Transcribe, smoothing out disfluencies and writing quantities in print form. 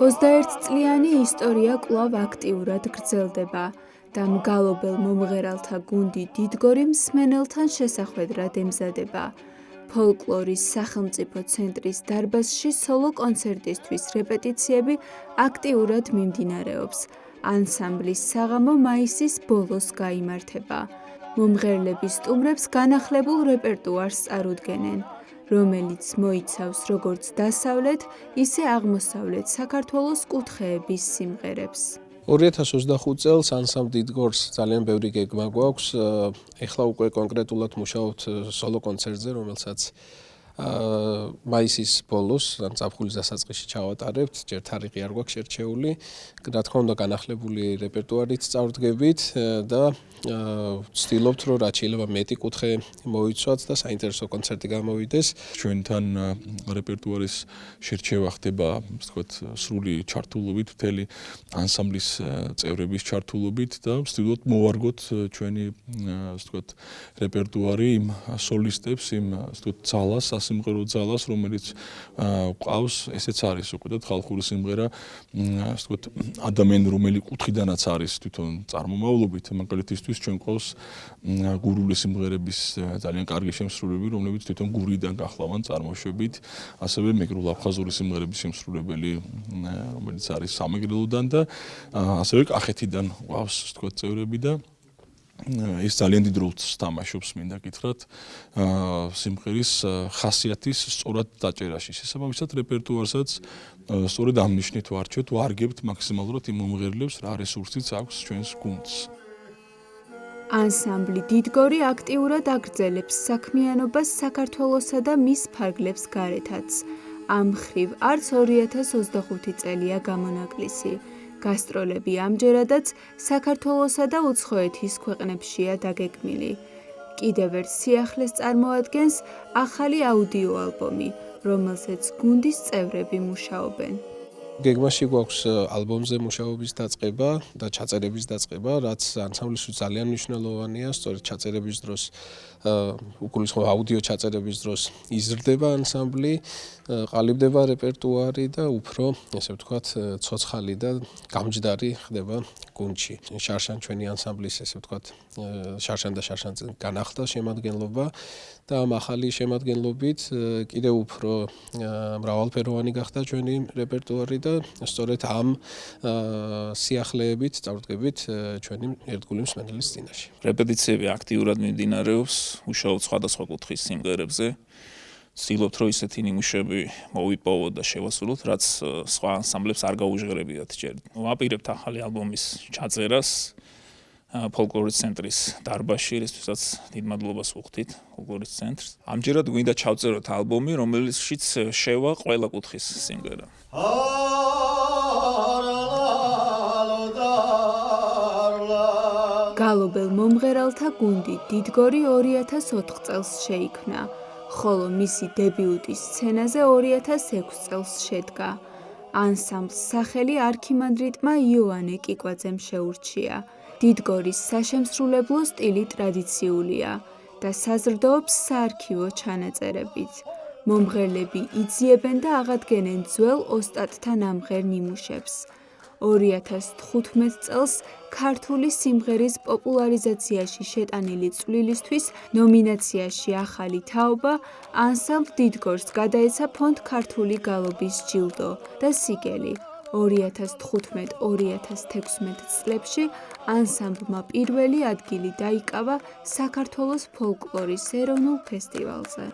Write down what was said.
21 ისტორია კვლავ აქტიურად გრძელდება და მგალობელ მომღერალთა გუნდი დიდგორი მსმენელთან შესახვედრად ემზადება. ფოლკლორის სახელმწიფო ცენტრის დარბაზში სოლო კონცერტისთვის რეპეტიციები აქტიურად მიმდინარეობს. ანსამბლის საღამო მაისის ბოლოს გაიმართება. მომღერლები სტუმრებს განახლებულ რეპერტუარს წარუდგენენ, რომელიც მოიცავს როგორც დასავლეთ, ისე აღმოსავლეთ საქართველოს კუთხეების სიმღერებს. 2025 წელს ანსამბლ დიდგორს ძალიან ბევრი გეგმა გვაქვს. ეხლა უკვე კონკრეტულად მუშაობთ სოლო კონცერტზე, რომელსაც მაისის ბოლოს, ან ზაფხულის დასაწყისში ჩავატარებთ. ჯერ თარიღი არ გვაქვს შერჩეული. რა თქმა უნდა, განახლებული რეპერტუარით წარვდგებით და ვცდილობთ, რომ რაც შეიძლება მეტი კუთხე მოიცვათ და საინტერესო კონცერტი გამოვიდეს. ჩვენთან რეპერტუარის შერჩევა ხდება, ვთქვათ, სრული ჩართულობით, მთელი ანსამბლის წევრების ჩართულობით და ვცდილობთ მოვარგოთ ჩვენი, ვთქვათ, რეპერტუარი იმ სოლისტებს, იმ, ვთქვათ, ძალას, სასიმღერო ძალას, რომელიც ყავს, ესეც არის უკვე და ხალხური სიმღერა, ვთქვათ, ადამიანი, რომელი კუთხიდანაც არის თვითონ წარმომავლობით, მაგალითისთვის ჩვენ ყავს გურული სიმღერების ძალიან კარგი შემსრულებელი, რომლებიც თვითონ გურიდან გახლავან წარმოშვებით, ასევე მეგრულ-აფხაზური სიმღერების შემსრულებელი, რომელიც არის სამეგრელოდან და ასევე კახეთიდან ყავს, ვთქვათ, წევრები და ის ძალიან დიდ როლს თამაშობს, მინდა გითხრათ, სიმღერის ხასიათის სწორად დაჭერაში. შესაბამისად, რეპერტუარსაც სწორედ ამ ნიშნით ვარჩევთ, ვარგებთ მაქსიმალურად იმ მომღერლებს, რა რესურსიც აქვს ჩვენს გუნდს. ანსამბლი დიდგორი აქტიურად აგრძელებს საქმიანობას საქართველოსა და მის ფარგლებს გარეთაც. ამ მხრივ არც 2025 წელია გამონაკლისი. გასტროლები ამჯერადაც საქართველოსა და უცხოეთის ქვეყნებშია დაგეგმილი. კიდევ ერთ სიახლეს წარმოადგენს ახალი აუდიო ალბომი, რომელზეც გუნდის წევრები მუშაობენ. გეგმაში გვაქვს ალბომზე მუშაობის დაწყება და ჩაწერების დაწყება, რაც ანსამბლისთვის ძალიან მნიშვნელოვანია. სწორედ ჩაწერების დროს, უგულისხმობ აუდიო ჩაწერების დროს იზრდება ანსამბლი, ყალიბდება რეპერტუარი და უფრო, ესე ვთქვათ, ცოცხალი და გამჯდარი ხდება გუნდში. შარშან ჩვენი ანსამბლის, ესე ვთქვათ, შარშან და შარშანზე განახლდა შემადგენლობა და ამ ახალი შემადგენლობით კიდევ უფრო მრავალფეროვანი გახდა ჩვენი რეპერტუარი და სწორედ ამ სიახლეებით წარუდგებით ჩვენი ერთგული მსმენელის წინაშე. რეპეტიციები აქტიურად მიმდინარეობს, მუშაობთ სხვადასხვა კუთხის სიმღერებზე. ვცდილობთ, რომ ისეთი ნიმუშები მოვიპოვოთ და შევასრულოთ, რაც სხვა ანსამბლებს არ გაუჟღერებიათ ჯერ. ვაპირებთ ახალი ალბომის ჩაწერას ფოლკლორის ცენტრის დარბაზში, რისთვისაც დიდ მადლობას ვუხდით ფოლკლორის ცენტრს. ამჯერად გვინდა ჩავწეროთ ალბომი, რომელშიც შევა ყველა კუთხის სიმღერა. გალობელ მომღერალთა გუნდი დიდგორი 2004 წელს შეიქმნა, ხოლო მისი დებიუტი სცენაზე 2006 წელს შედგა. ანსამბლს სახელი არქიმანდრიტმა იოანე კიკვაძემ შეურჩია. დიდგორის საშემსრულებლო სტილი ტრადიციულია და საზრდოობს საარქივო ჩანაწერებით. მომღერლები იძიებენ და აღადგენენ ძველ ოსტატთა ნამღერ ნიმუშებს. 2015 წელს ქართული სიმღერის პოპულარიზაციაში შეტანილი წვლილისთვის ნომინაციაში ახალი თაობა ანსამბლ დიდგორს გადაეცა ფონდ ქართული გალობის ჯილდო და სიგელი. 2015-2016 წლებში ანსამბლმა პირველი ადგილი დაიკავა საქართველოს ფოლკლორის ეროვნულ ფესტივალზე.